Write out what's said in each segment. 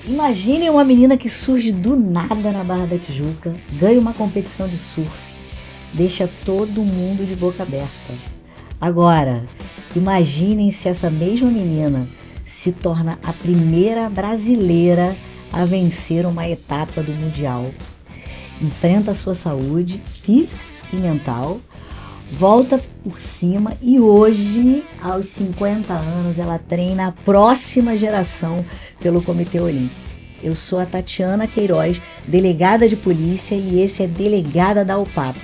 Imagine uma menina que surge do nada na Barra da Tijuca, ganha uma competição de surf, deixa todo mundo de boca aberta. Agora, imaginem se essa mesma menina se torna a primeira brasileira a vencer uma etapa do Mundial. Enfrenta a sua saúde física e mental, volta por cima e hoje, aos 50 anos, ela treina a próxima geração pelo Comitê Olímpico. Eu sou a Tatiana Queiroz, delegada de polícia, e esse é Delegada da UPAP,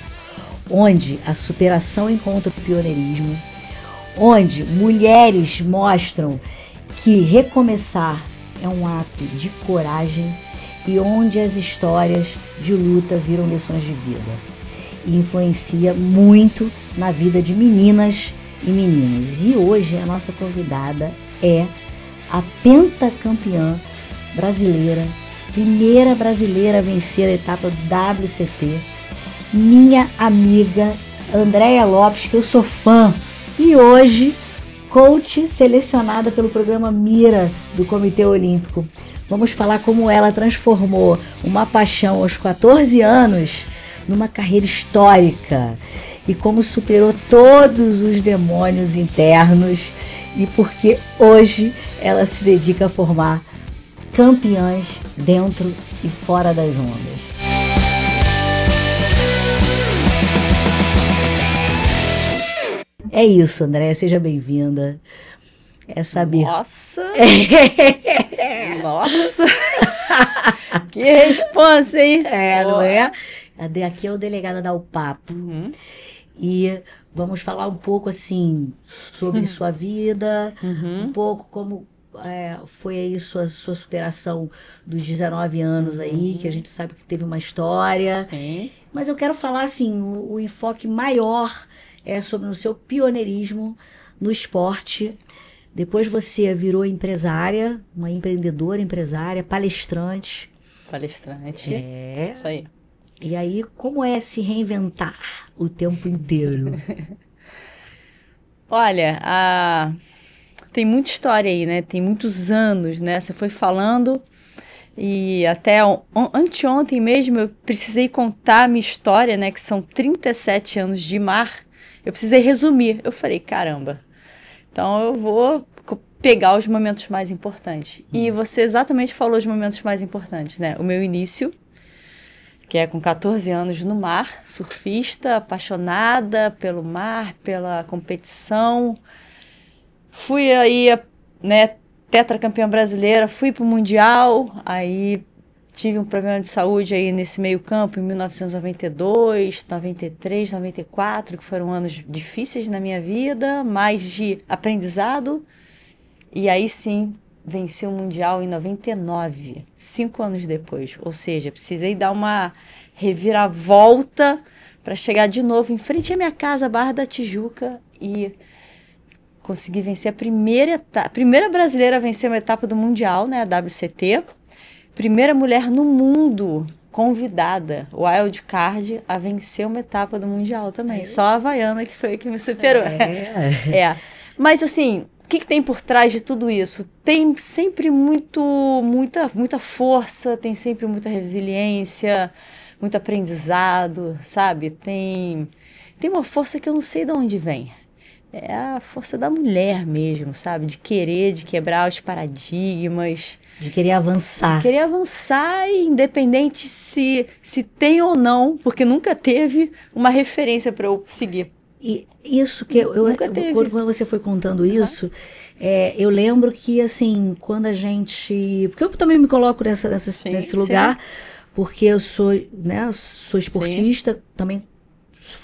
onde a superação encontra o pioneirismo, onde mulheres mostram que recomeçar é um ato de coragem e onde as histórias de luta viram lições de vida e influencia muito na vida de meninas e meninos. E hoje a nossa convidada é a pentacampeã brasileira, primeira brasileira a vencer a etapa do WCT, minha amiga Andréia Lopes, que eu sou fã, e hoje coach selecionada pelo programa Mira do Comitê Olímpico. Vamos falar como ela transformou uma paixão aos 14 anos numa carreira histórica e como superou todos os demônios internos e porque hoje ela se dedica a formar campeãs dentro e fora das ondas. É isso, Andréia, seja bem-vinda. É saber. Nossa! Nossa! Que responsa, hein? Não é? Aqui é o delegado da UPAP. E vamos falar um pouco, assim, sobre sua vida, um pouco como foi aí sua superação dos 19 anos aí, que a gente sabe que teve uma história. Sim. Mas eu quero falar, assim, o enfoque maior é sobre o seu pioneirismo no esporte. Depois você virou empresária, uma empreendedora, empresária, palestrante. Palestrante. Isso aí. E aí, como é se reinventar o tempo inteiro? Olha, tem muita história aí, né? Tem muitos anos, né? Você foi falando e até anteontem mesmo eu precisei contar a minha história, né? Que são 37 anos de mar. Eu precisei resumir. Eu falei, caramba. Então eu vou pegar os momentos mais importantes. E você exatamente falou os momentos mais importantes, né? O meu início, que é com 14 anos no mar, surfista, apaixonada pelo mar, pela competição. Fui aí, né, tetracampeã brasileira, fui pro Mundial, aí tive um problema de saúde aí nesse meio campo em 1992, 93, 94, que foram anos difíceis na minha vida, mais de aprendizado. E aí sim, venci o Mundial em 99, 5 anos depois. Ou seja, precisei dar uma reviravolta para chegar de novo em frente à minha casa, Barra da Tijuca, e consegui vencer a primeira brasileira a vencer uma etapa do Mundial, né, a WCT. Primeira mulher no mundo convidada, wild card, a vencer uma etapa do Mundial também. Só a havaiana que foi a que me superou. Mas assim, o que tem por trás de tudo isso? Tem sempre muita força, tem sempre muita resiliência, muito aprendizado, sabe? Tem uma força que eu não sei de onde vem. É a força da mulher mesmo, sabe? De querer, de quebrar os paradigmas. De querer avançar. De querer avançar, independente se tem ou não, porque nunca teve uma referência para eu seguir. E isso que quando você foi contando isso, eu lembro que, assim, quando a gente... Porque eu também me coloco nesse lugar, porque eu sou esportista, também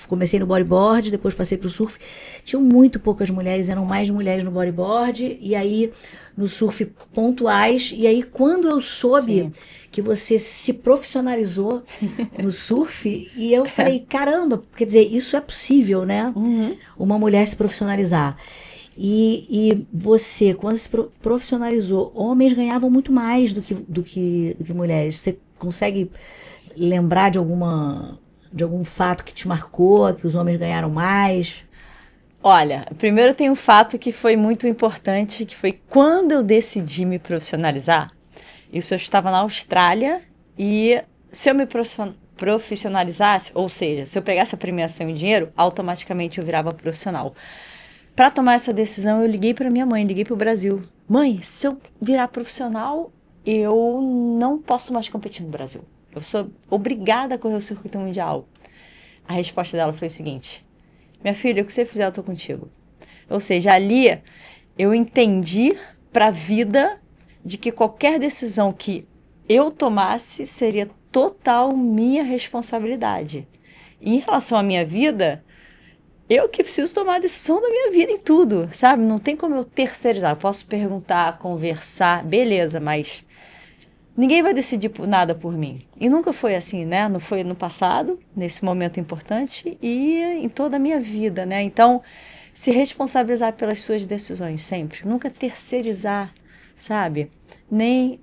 comecei no bodyboard, depois passei pro surf. Tinham muito poucas mulheres, eram mais mulheres no bodyboard, e aí no surf pontuais. E aí quando eu soube que você se profissionalizou no surf, e eu falei, caramba, quer dizer, isso é possível, né? Uma mulher se profissionalizar. E você, quando se profissionalizou, homens ganhavam muito mais do que mulheres. Você consegue lembrar de algum fato que te marcou, que os homens ganharam mais? Olha, primeiro tem um fato que foi muito importante, que foi quando eu decidi me profissionalizar, Isso eu estava na Austrália e se eu me profissionalizasse, ou seja, se eu pegasse a premiação em dinheiro, automaticamente eu virava profissional. Para tomar essa decisão, eu liguei para minha mãe, liguei para o Brasil. Mãe, se eu virar profissional, eu não posso mais competir no Brasil. Eu sou obrigada a correr o circuito mundial. A resposta dela foi o seguinte: minha filha, o que você fizer, eu tô contigo. Ou seja, ali eu entendi para a vida de que qualquer decisão que eu tomasse seria total minha responsabilidade. E em relação à minha vida, eu que preciso tomar a decisão da minha vida em tudo, sabe? Não tem como eu terceirizar. Eu posso perguntar, conversar, beleza, mas ninguém vai decidir nada por mim. E nunca foi assim, né? Não foi no passado, nesse momento importante, e em toda a minha vida, né? Então, se responsabilizar pelas suas decisões sempre. Nunca terceirizar, sabe? Nem,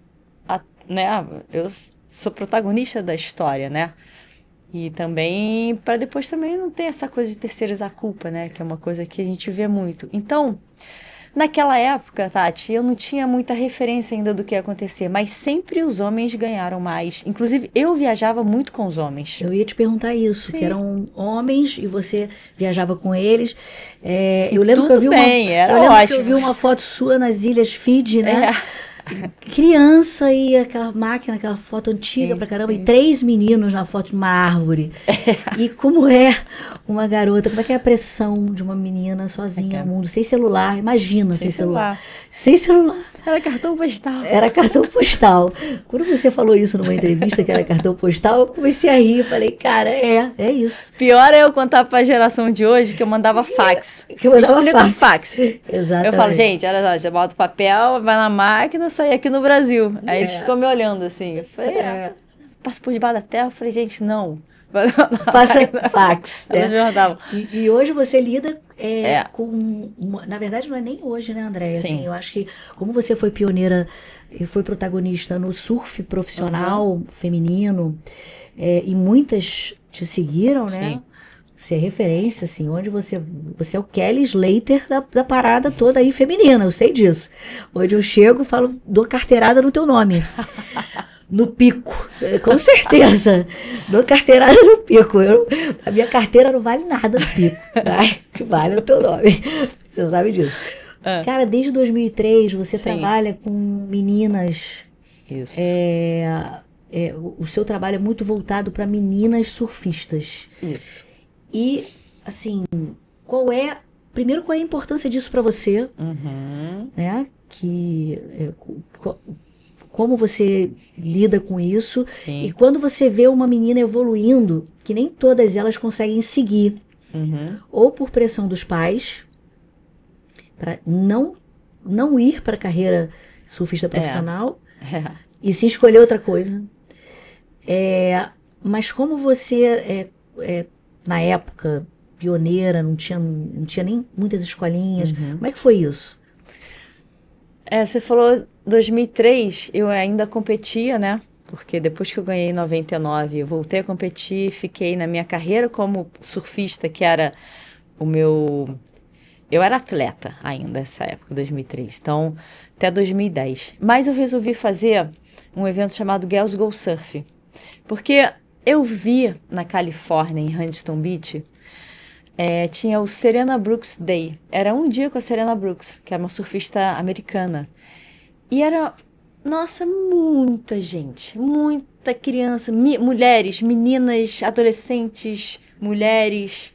né? Eu sou protagonista da história, né? E também, para depois também não ter essa coisa de terceirizar a culpa, né? Que é uma coisa que a gente vê muito. Então, naquela época, Tati, eu não tinha muita referência ainda do que ia acontecer, mas sempre os homens ganharam mais. Inclusive, eu viajava muito com os homens. Eu ia te perguntar isso, Sim. que eram homens e você viajava com eles. Eu lembro que eu vi que eu vi uma foto sua nas Ilhas Fiji, né? Criança e aquela máquina, aquela foto antiga pra caramba, e 3 meninos na foto de uma árvore. E como é uma garota, como é que é a pressão de uma menina sozinha no mundo, sem celular, imagina, sem celular. Sem celular. Era cartão postal. Era cartão postal. Quando você falou isso numa entrevista, que era cartão postal, eu comecei a rir, falei, cara, é isso. Pior é eu contar pra geração de hoje que eu mandava fax. Que eu mandava fax. Exatamente. Eu falo, gente, olha só, você bota o papel, vai na máquina, sai aqui no Brasil. Aí eles ficam me olhando assim. Eu falei, passa por debaixo da terra. Eu falei, gente, não. Faça fax. Elas me mandavam. E hoje você lida com... Na verdade, não é nem hoje, né, Andréia? Assim, eu acho que como você foi pioneira e foi protagonista no surf profissional feminino, e muitas te seguiram, né? Sim. Você é referência, assim, onde você é o Kelly Slater da parada toda aí feminina, eu sei disso. Onde eu chego, falo, dou carteirada no teu nome. No pico, com certeza. Dou carteirada no pico. A minha carteira não vale nada no pico, tá? Que vale o teu nome. Você sabe disso. Cara, desde 2003 você trabalha com meninas. Isso. O seu trabalho é muito voltado para meninas surfistas. Isso. E, assim, primeiro, qual é a importância disso para você? Né? Como você lida com isso. Sim. E quando você vê uma menina evoluindo, que nem todas elas conseguem seguir, ou por pressão dos pais, para não ir para a carreira surfista profissional, e se escolher outra coisa. Mas como você, na época, pioneira, não tinha nem muitas escolinhas, como é que foi isso? Você falou 2003, eu ainda competia, né? Porque depois que eu ganhei em 99, eu voltei a competir, fiquei na minha carreira como surfista, que era o meu... Eu era atleta ainda nessa época, 2003, então até 2010. Mas eu resolvi fazer um evento chamado Girls Go Surf, porque eu vi na Califórnia, em Huntington Beach, tinha o Serena Brooks Day. Era um dia com a Serena Brooks, que é uma surfista americana. E era, nossa, muita gente, muita criança, mulheres, meninas, adolescentes, mulheres,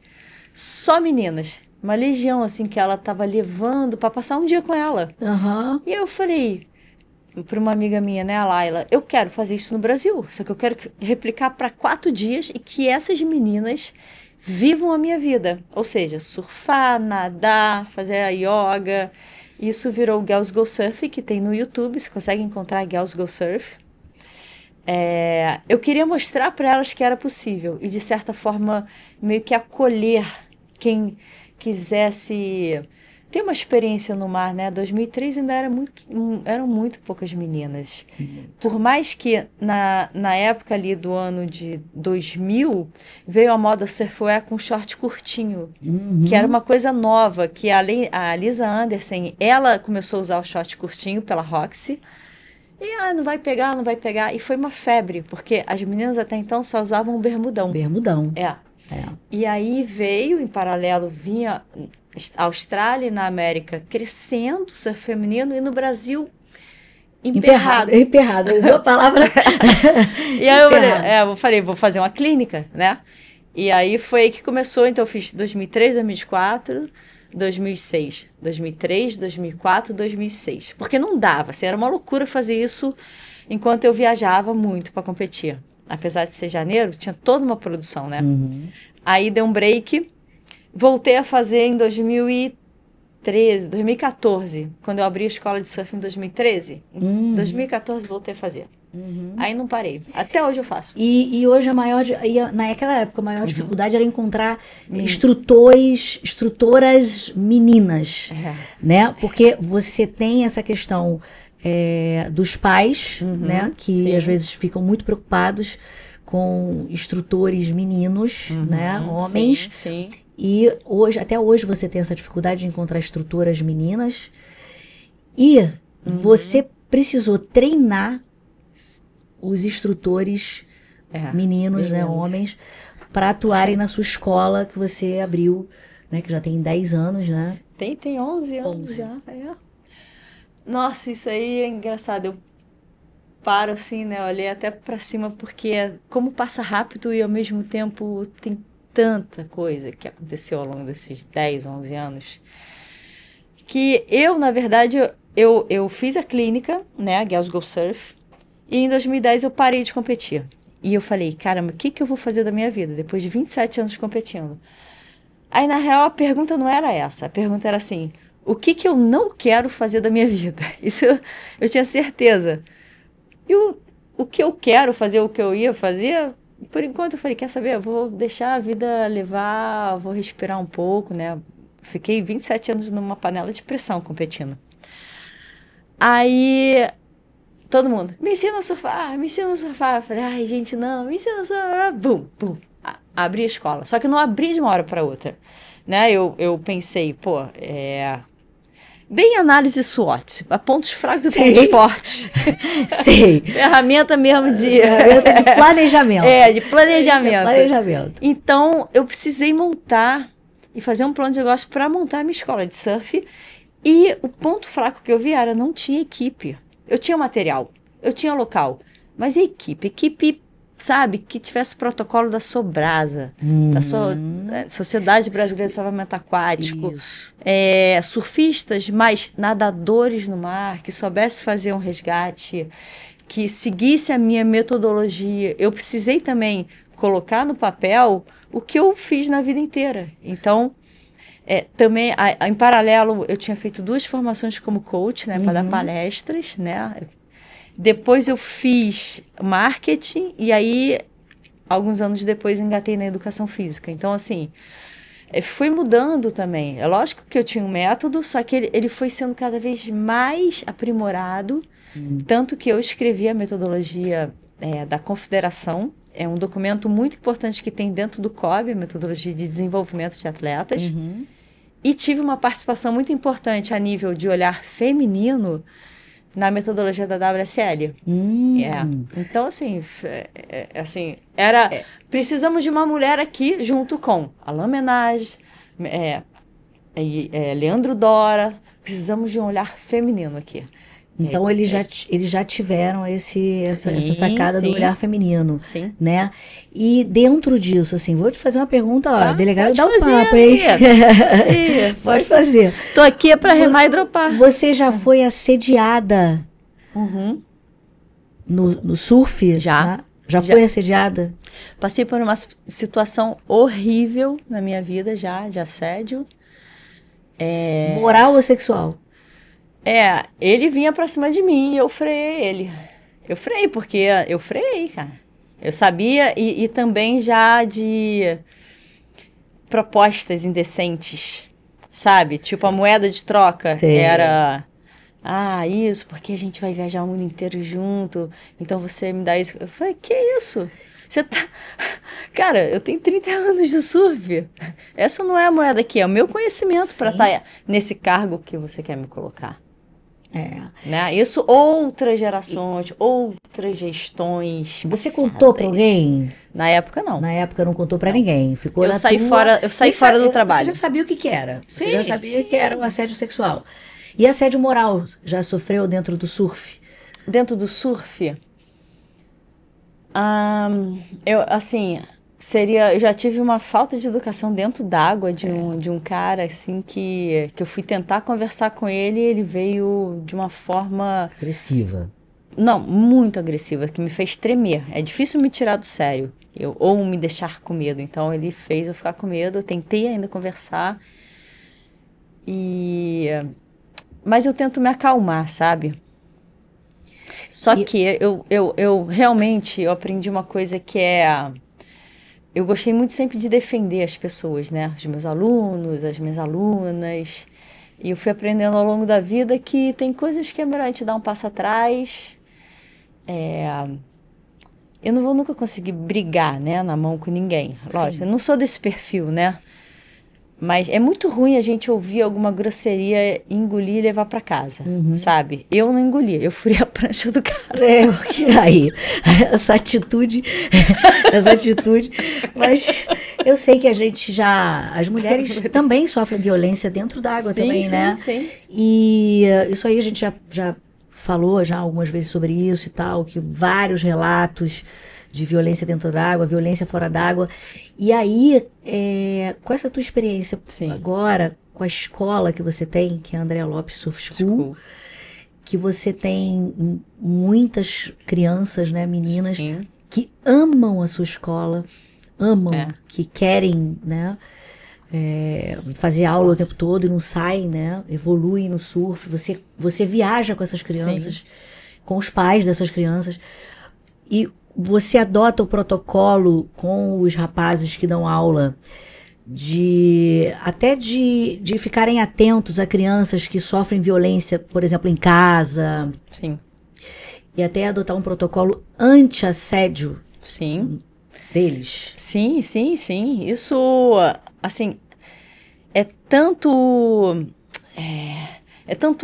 só meninas. Uma legião, assim, que ela tava levando para passar um dia com ela. E eu falei para uma amiga minha, né, a Laila, eu quero fazer isso no Brasil, só que eu quero replicar para 4 dias e que essas meninas vivam a minha vida. Ou seja, surfar, nadar, fazer a yoga. Isso virou o Girls Go Surf, que tem no YouTube, você consegue encontrar Girls Go Surf. Eu queria mostrar para elas que era possível e, de certa forma, meio que acolher quem quisesse ter uma experiência no mar, né? 2003 ainda eram muito poucas meninas. Por mais que na época ali do ano de 2000 veio a moda surfwear com short curtinho, que era uma coisa nova, que a Lisa Anderson, ela começou a usar o short curtinho pela Roxy, E não vai pegar, não vai pegar. E foi uma febre, porque as meninas até então só usavam o bermudão. Bermudão. É. E aí veio, em paralelo, vinha a Austrália e na América crescendo o surf feminino e no Brasil emperrado. Emperrado, usou a palavra. E aí eu falei, vou fazer uma clínica, né? E aí foi aí que começou, então eu fiz 2003, 2004, 2006, 2003, 2004, 2006. Porque não dava, assim, era uma loucura fazer isso enquanto eu viajava muito para competir. Apesar de ser janeiro, tinha toda uma produção, né? Uhum. Aí deu um break, voltei a fazer em 2013, 2014, quando eu abri a escola de surf em 2013. Em 2014 voltei a fazer. Aí não parei. Até hoje eu faço. E hoje naquela época, a maior dificuldade era encontrar instrutoras meninas, né? Porque você tem essa questão dos pais, né? Que às vezes ficam muito preocupados com instrutores meninos, né? Homens. Sim. E até hoje você tem essa dificuldade de encontrar instrutoras meninas. E você precisou treinar os instrutores meninos, né, homens, para atuarem na sua escola que você abriu, né, que já tem 10 anos, né? Tem 11 anos já. Nossa, isso aí é engraçado. Eu paro assim, né, olhei até para cima porque como passa rápido e ao mesmo tempo tem tanta coisa que aconteceu ao longo desses 10, 11 anos que eu, na verdade, eu fiz a clínica, né, a Girls Go Surf. E em 2010 eu parei de competir. E eu falei, caramba, o que eu vou fazer da minha vida depois de 27 anos competindo? Aí, na real, a pergunta não era essa. A pergunta era assim, o que eu não quero fazer da minha vida? Isso eu tinha certeza. E o que eu quero fazer, o que eu ia fazer, por enquanto eu falei, quer saber? Eu vou deixar a vida levar, vou respirar um pouco, né? Fiquei 27 anos numa panela de pressão competindo. Aí... todo mundo, me ensina a surfar, me ensina a surfar. Eu falei, ai, gente, não, me ensina a surfar. Bum, bum. Abri a escola. Só que eu não abri de uma hora para outra. Né? Eu pensei, bem análise SWOT. Pontos fracos e pontos fortes. Sei. Ferramenta mesmo de... Ferramenta de planejamento. De planejamento. Planejamento. Então, eu precisei montar e fazer um plano de negócio para montar a minha escola de surf. E o ponto fraco que eu vi era, não tinha equipe. Eu tinha material, eu tinha local, mas a equipe, sabe, que tivesse protocolo da Sobrasa, da Sociedade Brasileira de Salvamento Aquático, surfistas, mas nadadores no mar, que soubesse fazer um resgate, que seguisse a minha metodologia. Eu precisei também colocar no papel o que eu fiz na vida inteira. Então... também, em paralelo, eu tinha feito 2 formações como coach, né, para dar palestras, né? Depois eu fiz marketing e aí, alguns anos depois, engatei na educação física. Então, assim, foi mudando também. É lógico que eu tinha um método, só que ele foi sendo cada vez mais aprimorado, tanto que eu escrevi a metodologia da Confederação. É um documento muito importante que tem dentro do COB, a Metodologia de Desenvolvimento de Atletas. E tive uma participação muito importante a nível de olhar feminino na metodologia da WSL. Então, assim, precisamos de uma mulher aqui junto com Alain Menage, Leandro Dora, precisamos de um olhar feminino aqui. Então, eles já tiveram essa sacada do olhar feminino, né? E dentro disso, assim, vou te fazer uma pergunta, delegado, dá um papo aí. Pode fazer. Tô aqui para remar e dropar. Você já foi assediada no surf? Já. Né? Já foi assediada? Passei por uma situação horrível na minha vida já, de assédio. Moral ou sexual? Ele vinha pra cima de mim e eu freiei ele. Eu freiei, cara. Eu sabia e também já de propostas indecentes, sabe? Tipo, a moeda de troca era... isso, porque a gente vai viajar o mundo inteiro junto, então você me dá isso. Eu falei, que isso? Você tá... Cara, eu tenho 30 anos de surf. Essa não é a moeda aqui, é o meu conhecimento para estar nesse cargo que você quer me colocar. Né? Isso, outras gerações, outras gestões. Você contou para passadas. alguém? Na época, não. Na época não contou para ninguém. Ficou Eu na saí tua... fora, eu saí fora do trabalho. Você já sabia o que era. Sim, você já sabia sim. que era o assédio sexual. E assédio moral, já sofreu dentro do surf? Dentro do surf, eu, assim, eu já tive uma falta de educação dentro d'água de um cara, assim, que eu fui tentar conversar com ele e ele veio de uma forma... Agressiva. Não, muito agressiva, que me fez tremer. É difícil me tirar do sério, ou me deixar com medo. Então ele fez eu ficar com medo, eu tentei ainda conversar, mas eu tento me acalmar, sabe? Só que eu realmente eu aprendi uma coisa que eu gostei muito sempre de defender as pessoas, né? Os meus alunos, as minhas alunas. E eu fui aprendendo ao longo da vida que tem coisas que é melhor a gente dar um passo atrás. Eu não vou nunca conseguir brigar, né, na mão com ninguém. Lógico, eu não sou desse perfil, né? Mas é muito ruim a gente ouvir alguma grosseria, engolir e levar pra casa, sabe? Eu não engoli, eu furei a prancha do cara. Aí, essa atitude, mas eu sei que a gente as mulheres também sofrem violência dentro da água também, né? Sim. E isso aí a gente já falou já algumas vezes sobre isso e tal, que vários relatos de violência dentro da água, violência fora d'água. E aí, com essa tua experiência agora, com a escola que você tem, que é a Andréa Lopes Surf School, que você tem muitas crianças, né, meninas, que amam a sua escola, que querem, né, fazer aula o tempo todo e não saem, né, evoluem no surf. Você viaja com essas crianças, com os pais dessas crianças, e você adota o protocolo com os rapazes que dão aula de ficarem atentos a crianças que sofrem violência, por exemplo, em casa. Sim. E até adotar um protocolo anti-assédio. Sim. Deles. Sim. Isso, assim, é tanto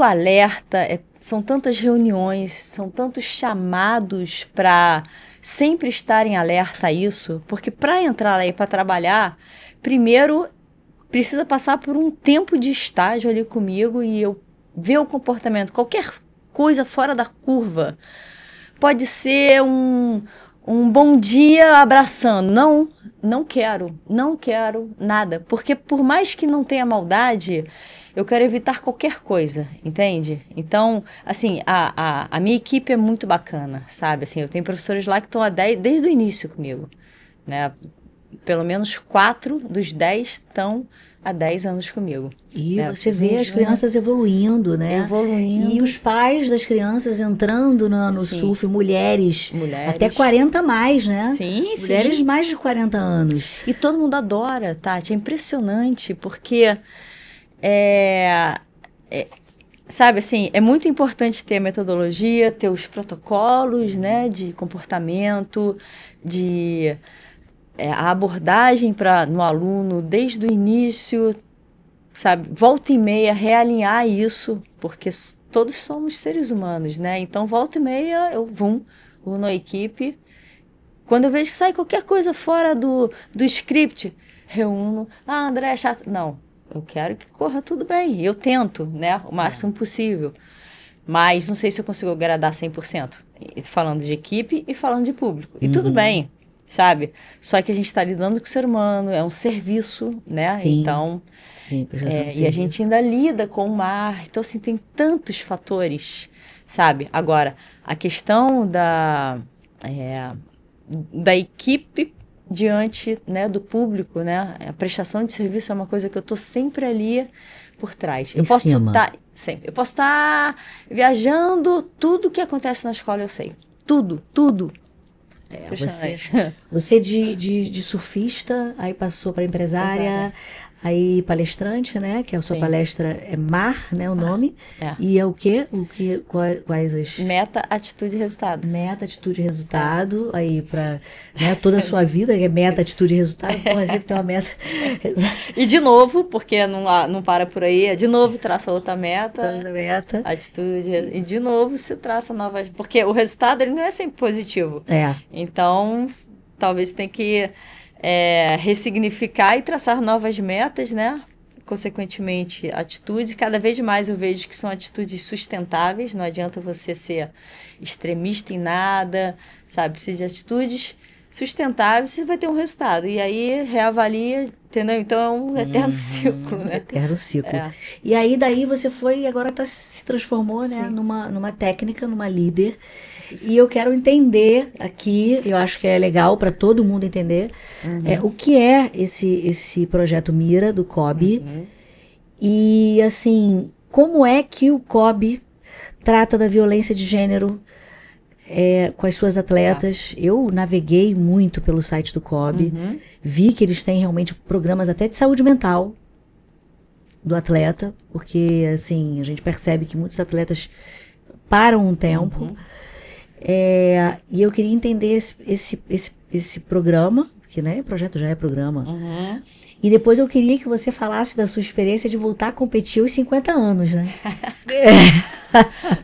alerta, são tantas reuniões, são tantos chamados para sempre estar em alerta a isso, porque para entrar lá e para trabalhar, primeiro precisa passar por um tempo de estágio ali comigo e eu ver o comportamento, qualquer coisa fora da curva. Pode ser um bom dia abraçando. Não quero nada, porque por mais que não tenha maldade, eu quero evitar qualquer coisa, entende? Então, assim, a minha equipe é muito bacana, sabe? Assim, eu tenho professores lá que estão desde o início comigo, né? Pelo menos 4 dos 10 estão há 10 anos comigo. E né? você vê as crianças evoluindo, né? Evoluindo. E os pais das crianças entrando no surf, mulheres, até 40 a mais, né? Sim, mulheres mais de 40 anos. E todo mundo adora, Tati, é impressionante, porque sabe, assim, é muito importante ter a metodologia, ter os protocolos, né, de comportamento, a abordagem no aluno desde o início, sabe, volta e meia, realinhar isso, porque todos somos seres humanos, né? Então, volta e meia, eu uno a equipe. Quando eu vejo que sai qualquer coisa fora do script, reúno. André é chato. Não. Eu quero que corra tudo bem. Eu tento, né? O máximo possível. Mas não sei se eu consigo agradar 100%. Falando de equipe e falando de público. E tudo bem, sabe? Só que a gente está lidando com o ser humano. É um serviço, né? Sim. Então... Sim, prestação de e a serviço. gente ainda lida com o mar. Então, assim, tem tantos fatores, sabe? Agora, a questão da equipe diante, né, do público, né? A prestação de serviço é uma coisa que eu estou sempre ali por trás. Eu posso estar viajando, tudo que acontece na escola eu sei. Tudo. Você de surfista, aí passou para empresária, Aí palestrante, né? Que a sua Sim. palestra é MAR, né? O nome. É. E é o quê? Quais as... Meta, atitude e resultado. Meta, atitude e resultado. Aí pra, né, toda a sua vida, que é meta, atitude e resultado. Porra, sempre tem uma meta. E de novo, porque não para por aí, de novo traça outra meta. Toda meta. Atitude, e de novo você traça novas. Porque o resultado ele não é sempre positivo. É. Então, talvez tenha que ressignificar e traçar novas metas, né? Consequentemente, atitudes. Cada vez mais eu vejo que são atitudes sustentáveis. Não adianta você ser extremista em nada, sabe? Precisa de atitudes sustentáveis, você vai ter um resultado. E aí, reavalia, entendeu? Então, é um eterno ciclo, né? Eterno ciclo. É. E aí, daí você foi e agora se transformou, né, Sim. numa técnica, numa líder. E eu quero entender aqui, eu acho que é legal para todo mundo entender, o que é esse projeto Mira, do COB. E, assim, como é que o COB trata da violência de gênero com as suas atletas. Eu naveguei muito pelo site do COB, vi que eles têm realmente programas até de saúde mental do atleta, porque, assim, a gente percebe que muitos atletas param um tempo. E eu queria entender esse programa, que, né, o projeto já é programa. E depois eu queria que você falasse da sua experiência de voltar a competir aos 50 anos, né?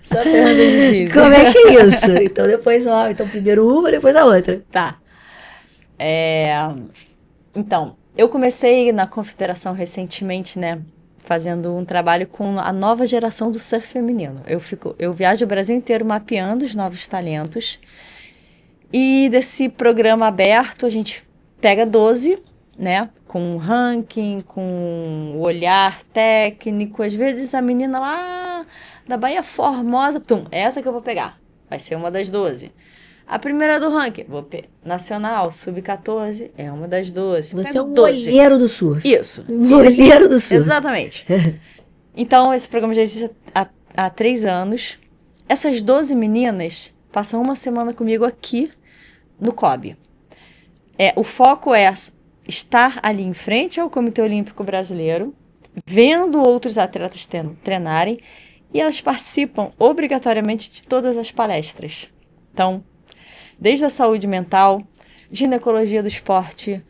Só pergunta difícil. Como é que é isso? Então depois, então primeiro uma, depois a outra. Tá. Então, eu comecei na confederação recentemente, né? Fazendo um trabalho com a nova geração do surf feminino. Eu viajo o Brasil inteiro mapeando os novos talentos. E desse programa aberto, a gente pega 12, né? Com ranking, com olhar técnico. Às vezes a menina lá da Bahia Formosa, essa que eu vou pegar. Vai ser uma das 12. A primeira do ranking, nacional, sub-14, é uma das 12. Você é um olheiro do surf. Isso. Um olheiro do surf. Exatamente. Então, esse programa já existe há 3 anos. Essas 12 meninas passam uma semana comigo aqui no COB. O foco é estar ali em frente ao Comitê Olímpico Brasileiro, vendo outros atletas treinarem, e elas participam obrigatoriamente de todas as palestras. Então, desde a saúde mental, ginecologia do esporte,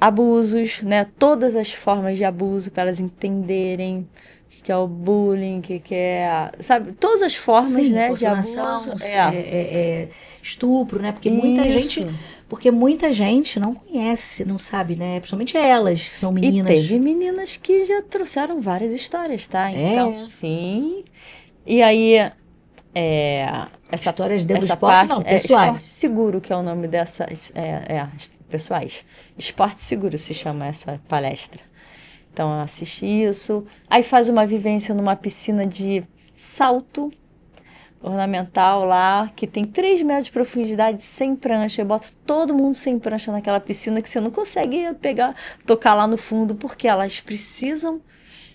abusos, né? Todas as formas de abuso para elas entenderem o que é o bullying, o que é, sabe? Todas as formas, né, de abuso. Estupro, né? Porque muita gente não conhece, não sabe, né? Principalmente elas, que são meninas. E teve meninas que já trouxeram várias histórias, tá? Então, sim. E aí, histórias dentro do essa esporte, parte não, pessoais. Esporte Seguro, que é o nome dessas, pessoais. Esporte Seguro se chama essa palestra. Então, assiste isso. Aí faz uma vivência numa piscina de salto ornamental lá, que tem 3 metros de profundidade, sem prancha. Eu boto todo mundo sem prancha naquela piscina que você não consegue tocar lá no fundo, porque elas precisam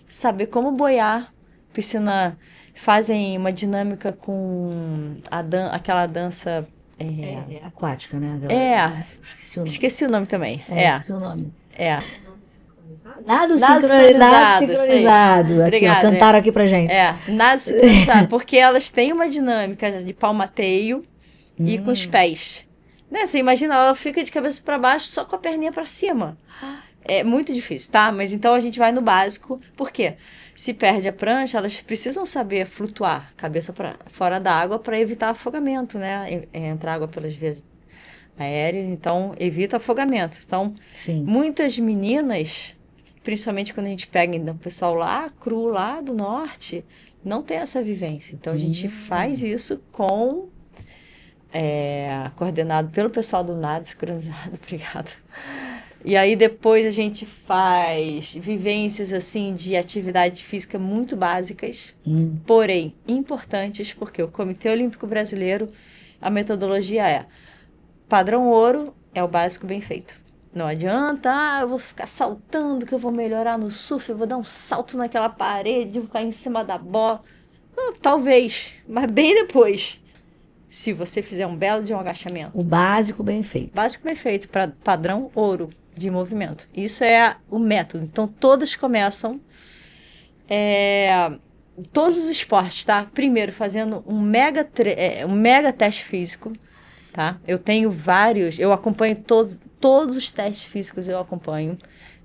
saber como boiar. Piscina, fazem uma dinâmica com aquela dança... aquática, né? Esqueci o nome também. Esqueci o nome. Nado sincronizado. Aqui, Obrigada, cantaram aqui pra gente. Nado sincronizado, porque elas têm uma dinâmica de palmateio e com os pés. Né? Você imagina, ela fica de cabeça para baixo só com a perninha para cima. É muito difícil, tá? Mas então a gente vai no básico. Por quê? Se perde a prancha, elas precisam saber flutuar, cabeça para fora da água, para evitar afogamento, né? Entrar água pelas vias aéreas, então evita afogamento. Então, muitas meninas, principalmente quando a gente pega o pessoal lá, cru, lá do norte, não tem essa vivência. Então, a gente faz isso coordenado pelo pessoal do nado sincronizado, obrigada. E aí, depois a gente faz vivências, assim, de atividade física muito básicas, porém importantes, porque o Comitê Olímpico Brasileiro, a metodologia é padrão ouro, é o básico bem feito. Não adianta, eu vou ficar saltando, que eu vou melhorar no surf, eu vou dar um salto naquela parede, vou ficar em cima da bola. Talvez, mas bem depois. Se você fizer um belo de um agachamento. O básico bem feito. Básico bem feito, para padrão ouro. de movimento. Isso é o método. Então, todas começam, todos os esportes, tá? Primeiro, fazendo um mega teste físico, tá? Eu tenho vários, eu acompanho todos os testes físicos eu acompanho,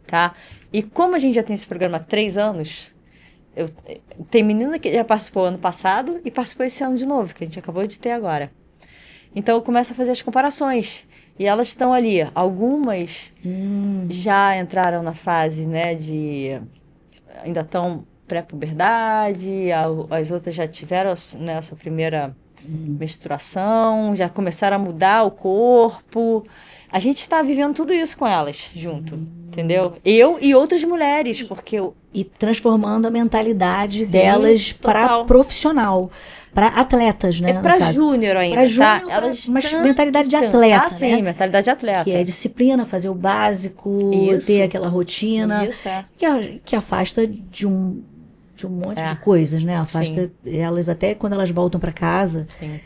tá? E como a gente já tem esse programa há 3 anos, tem menina que já participou ano passado e participou esse ano de novo, que a gente acabou de ter agora. Então, eu começo a fazer as comparações. E elas estão ali. Algumas já entraram na fase, né, ainda estão pré-puberdade, as outras já tiveram, né, a sua primeira menstruação, já começaram a mudar o corpo. A gente está vivendo tudo isso com elas junto, entendeu? Eu e outras mulheres, porque E transformando a mentalidade Sim, delas para total. profissional, para atletas, né? É para júnior ainda, Para júnior, tá? Elas mas mentalidade de atleta, sim, né? mentalidade de atleta. Que é disciplina, fazer o básico, Isso. ter aquela rotina, Isso, que afasta de um monte É. de coisas, né? Afasta elas até quando elas voltam para casa, Sim.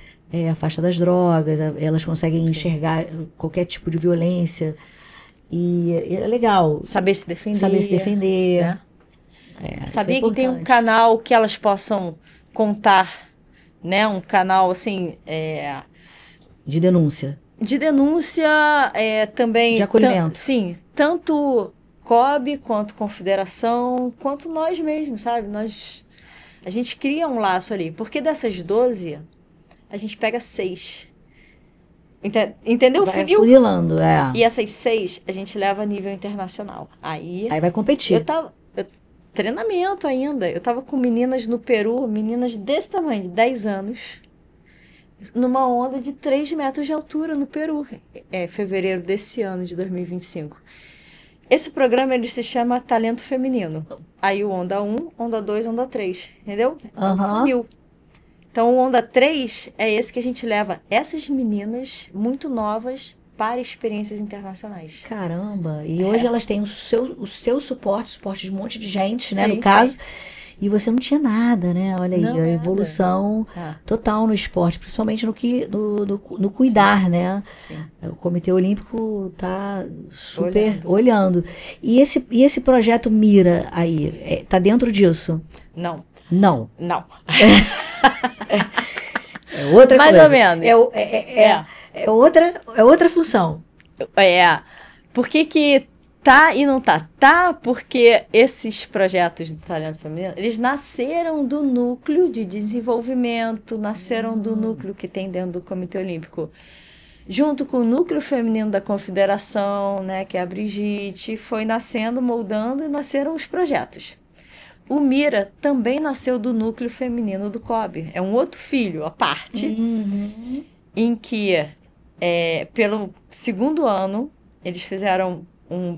afasta das drogas, elas conseguem enxergar qualquer tipo de violência. E é legal Saber se defender. saber se defender. Né? Isso Sabia é que tem um importante. canal que elas possam contar, né? Um canal, assim, De denúncia. de denúncia, também... De acolhimento. Sim, tanto COB, quanto Confederação, quanto nós mesmos, sabe? A gente cria um laço ali. Porque dessas 12, a gente pega 6. Entendeu? Vai Funil? funilando, E essas 6 a gente leva a nível internacional. Aí vai competir. treinamento ainda. Eu tava com meninas no Peru, meninas desse tamanho, de 10 anos, numa onda de 3 metros de altura no Peru, fevereiro desse ano, de 2025. Esse programa, ele se chama Talento Feminino. Aí o Onda 1, Onda 2, Onda 3, entendeu? É um funil. Então, o Onda 3 é esse que a gente leva essas meninas muito novas para experiências internacionais. Caramba! E hoje elas têm o seu suporte de um monte de gente, né? Sim, No caso. sim. E você não tinha nada, né? Olha aí, Não, a nada. evolução total no esporte, principalmente no cuidar, né? Sim. O Comitê Olímpico tá super olhando. E esse projeto Mira aí, tá dentro disso? Não. Não. Não. É outra Mais coisa. ou menos. É outra função. Por que tá e não tá? Tá porque esses projetos do Talento Feminino, eles nasceram do núcleo de desenvolvimento, nasceram do núcleo que tem dentro do Comitê Olímpico. Junto com o núcleo feminino da Confederação, né, que é a Brigitte, foi nascendo, moldando e nasceram os projetos. O Mira também nasceu do núcleo feminino do COB. É um outro filho, à parte, em que, pelo segundo ano, eles fizeram um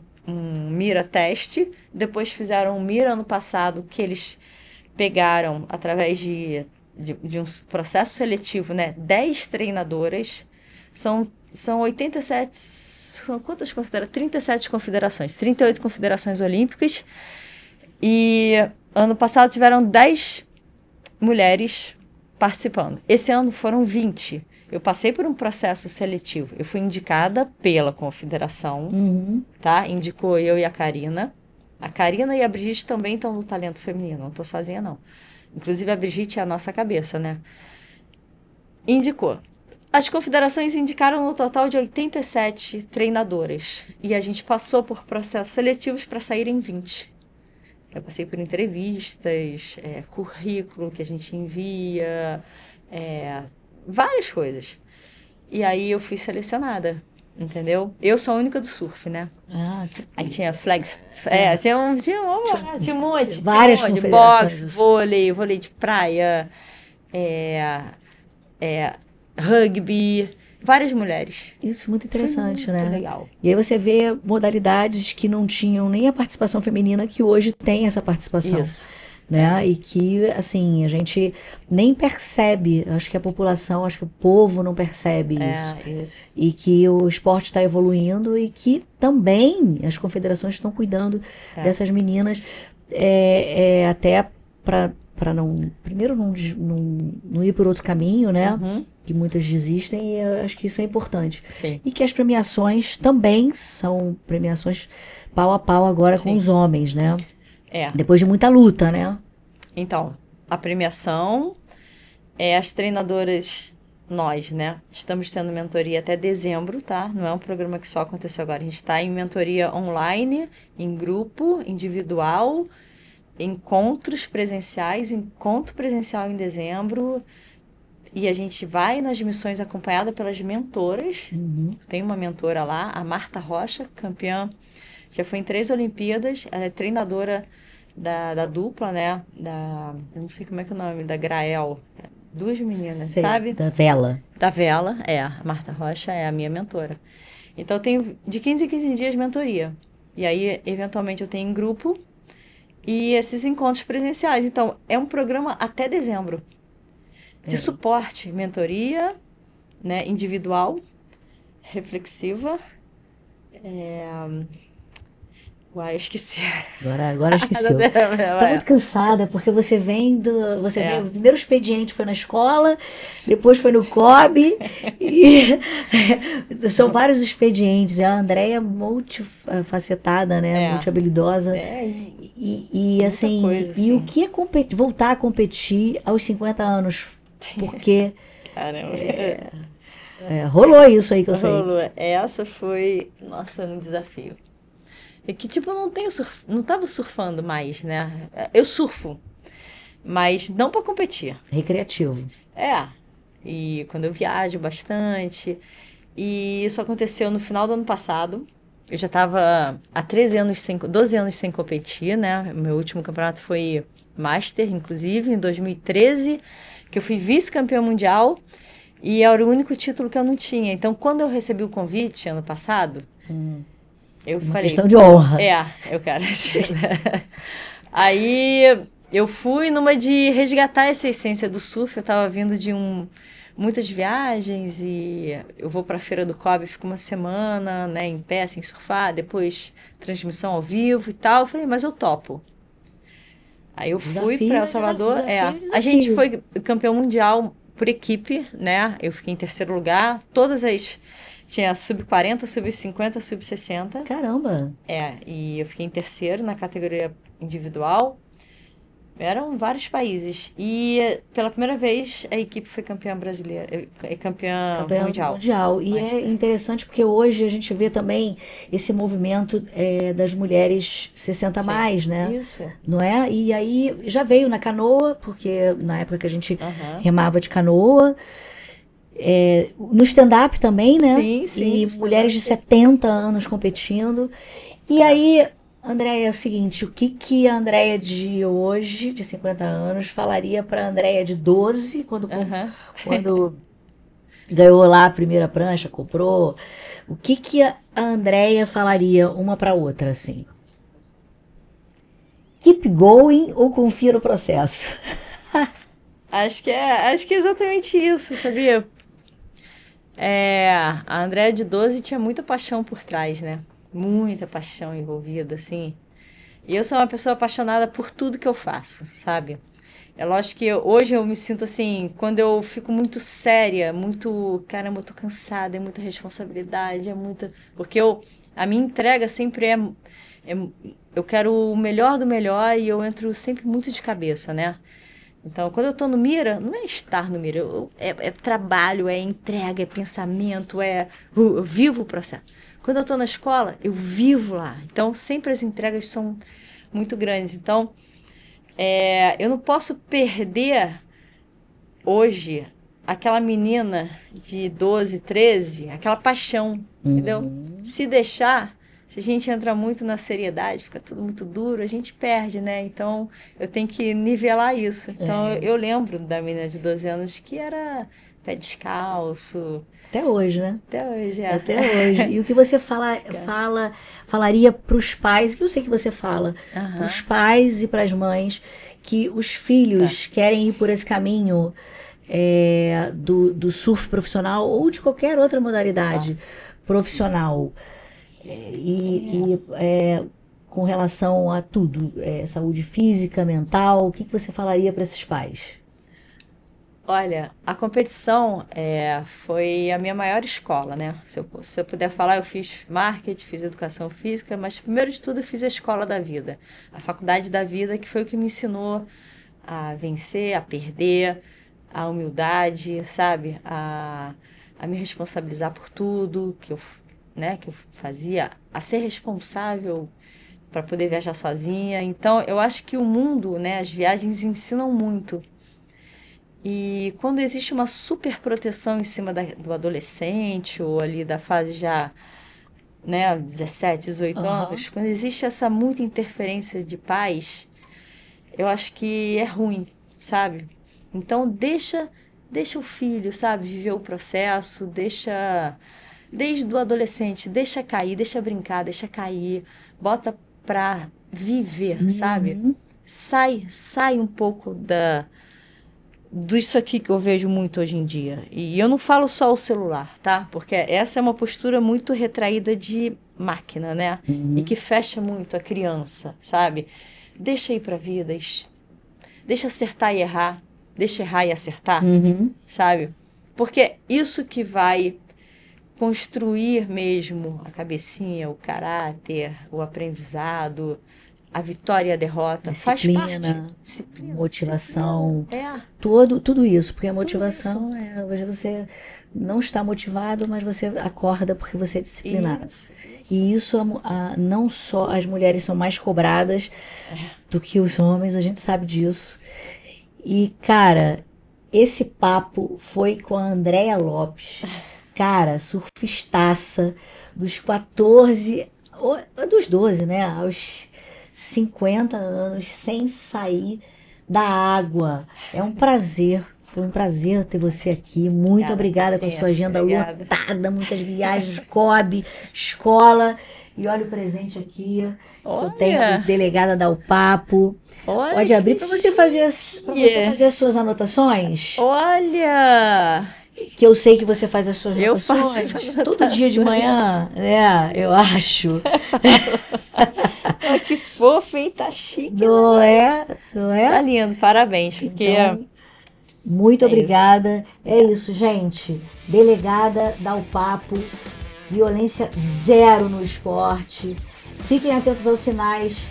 Mira teste, depois fizeram um Mira ano passado, que eles pegaram, através de um processo seletivo, né, 10 treinadoras, são 87, são quantas confederações? 37 confederações, 38 confederações olímpicas, e ano passado tiveram 10 mulheres participando. Esse ano foram 20. Eu passei por um processo seletivo. Eu fui indicada pela confederação, tá? Indicou eu e a Karina. A Karina e a Brigitte também estão no Talento Feminino. Não estou sozinha, não. Inclusive, a Brigitte é a nossa cabeça, né? Indicou. As confederações indicaram um total de 87 treinadoras. E a gente passou por processos seletivos para saírem 20. Eu passei por entrevistas, currículo que a gente envia, várias coisas. E aí eu fui selecionada, entendeu? Eu sou a única do surf, né? Aí tinha flags, tinha um monte. Várias confederações. Boxe, vôlei de praia, rugby, várias mulheres. Isso, muito interessante, Foi né? muito legal. E aí você vê modalidades que não tinham nem a participação feminina, que hoje tem essa participação. Isso. Né? E que, assim, a gente nem percebe, acho que a população, acho que o povo não percebe isso. E que o esporte está evoluindo e que também as confederações estão cuidando dessas meninas, até para para primeiro não ir por outro caminho, né? Que muitas desistem, e eu acho que isso é importante. Sim. E que as premiações também são premiações pau a pau agora com os homens, né? Depois de muita luta, né? Então, a premiação as treinadoras, nós, né? Estamos tendo mentoria até dezembro, tá? Não é um programa que só aconteceu agora. A gente está em mentoria online, em grupo, individual, encontros presenciais, encontro presencial em dezembro. E a gente vai nas missões acompanhada pelas mentoras. Tem uma mentora lá, a Marta Rocha, campeã, já foi em 3 Olimpíadas. Ela é treinadora da dupla, né? Eu não sei como é que é o nome, da Grael. 2 meninas, sabe? Da vela. Da vela, a Marta Rocha é a minha mentora. Então, eu tenho de 15 em 15 dias mentoria. E aí, eventualmente, eu tenho em grupo e esses encontros presenciais. Então, é um programa até dezembro. De suporte, mentoria, né, individual, reflexiva. Uai, esqueci. Agora esqueceu. Tá muito cansada, porque você vem o primeiro expediente foi na escola, depois foi no COB, e são vários expedientes. A Andréia é multifacetada, né? Multi-habilidosa. E assim, coisa, e o que é voltar a competir aos 50 anos? Porque caramba. Rolou isso aí que eu sei. Essa foi, nossa, um desafio. É que, tipo, eu não tava surfando mais, né? Eu surfo, mas não para competir. Recreativo. E quando eu viajo bastante. E isso aconteceu no final do ano passado. Eu já tava há 12 anos sem competir, né? Meu último campeonato foi Master, inclusive, em 2013, que eu fui vice-campeã mundial. E era o único título que eu não tinha. Então, quando eu recebi o convite ano passado... Eu falei, questão de honra. Eu quero. Aí eu fui numa de resgatar essa essência do surf. Eu tava vindo de muitas viagens e eu vou pra Feira do COB, fico uma semana, né, em pé, sem surfar, depois transmissão ao vivo e tal. Eu falei, mas eu topo. Aí eu fui para El Salvador. A gente foi campeão mundial por equipe, né? Eu fiquei em 3º lugar. Tinha sub-40, sub-50, sub-60. Caramba! E eu fiquei em 3º na categoria individual. Eram vários países. E pela primeira vez a equipe foi campeã brasileira, campeã mundial. E é interessante porque hoje a gente vê também esse movimento das mulheres 60 mais, né? Isso. Não é? E aí já veio na canoa, porque na época que a gente remava de canoa. No stand-up também, né? Sim. E mulheres de 70 anos competindo. E aí, Andréia, é o seguinte, o que a Andréia de hoje, de 50 anos, falaria para a Andréia de 12, quando ganhou lá a primeira prancha, comprou? O que a Andréia falaria uma para outra, assim? Keep going ou confia no processo? Acho que é exatamente isso, sabia? A Andréia de 12 tinha muita paixão por trás, né? Muita paixão envolvida, assim. E eu sou uma pessoa apaixonada por tudo que eu faço, sabe? É lógico que hoje eu me sinto assim, quando eu fico muito séria, caramba, eu tô cansada, é muita responsabilidade, porque a minha entrega sempre eu quero o melhor do melhor e eu entro sempre muito de cabeça, né? Então, quando eu tô no Mira, não é estar no Mira, é trabalho, é entrega, é pensamento, eu vivo o processo. Quando eu tô na escola, eu vivo lá. Então, sempre as entregas são muito grandes. Então, eu não posso perder hoje aquela menina de 12, 13, aquela paixão, entendeu? Se deixar, se a gente entra muito na seriedade, fica tudo muito duro, a gente perde, né? Então, eu tenho que nivelar isso. Então, eu lembro da menina de 12 anos que era pé descalço. Até hoje, né? Até hoje, Até hoje. E o que você falaria para os pais, que eu sei que você fala, para os pais e para as mães, que os filhos querem ir por esse caminho do surf profissional ou de qualquer outra modalidade profissional. com relação a tudo, saúde física, mental, o que você falaria para esses pais? Olha, a competição foi a minha maior escola, né? Se eu puder falar, eu fiz marketing, fiz educação física, mas primeiro de tudo eu fiz a escola da vida, a faculdade da vida, que foi o que me ensinou a vencer, a perder, a humildade, sabe? A me responsabilizar por tudo que eu fazia, a ser responsável para poder viajar sozinha. Então, eu acho que o mundo, né, as viagens ensinam muito. E quando existe uma super proteção em cima do adolescente ou ali da fase já, né, 17, 18 anos, quando existe essa muita interferência de pais, eu acho que é ruim, sabe? Então deixa o filho, sabe, viver o processo, desde o adolescente, deixa cair, deixa brincar, deixa cair, bota pra viver, sabe? Sai um pouco disso aqui que eu vejo muito hoje em dia. E eu não falo só o celular, tá? Porque essa é uma postura muito retraída de máquina, né? E que fecha muito a criança, sabe? Deixa ir pra vida, deixa acertar e errar, deixa errar e acertar, sabe? Porque isso que vai construir mesmo a cabecinha, o caráter, o aprendizado, a vitória e a derrota, Disciplina, faz parte. Disciplina, motivação, disciplina. tudo isso, porque a motivação hoje você não está motivado, mas você acorda porque você é disciplinado. Isso. E isso não só as mulheres são mais cobradas do que os homens, a gente sabe disso. E, cara, esse papo foi com a Andréia Lopes. Cara, surfistaça, dos 14, dos 12, né, aos 50 anos, sem sair da água. É um prazer, foi um prazer ter você aqui. Muito obrigada com a sua agenda lotada, muitas viagens, COB, escola. E olha o presente aqui, que eu tenho do Delegada Dá o Papo. Pode abrir para você fazer as suas anotações. Olha! Que eu sei que você faz as suas anotações. Eu faço todo dia de manhã, né? Eu acho. Que fofo, hein? Tá chique. Não é? Tá lindo, parabéns. Porque então, muito obrigada. É isso, gente. Delegada Dá o Papo. Violência zero no esporte. Fiquem atentos aos sinais.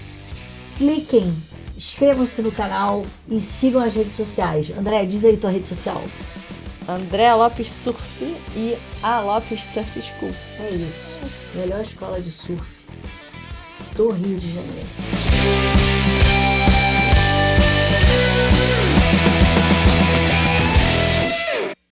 Cliquem. Inscrevam-se no canal e sigam as redes sociais. André, diz aí tua rede social. André Lopes Surf e a Lopes Surf School. É isso. Melhor escola de surf do Rio de Janeiro.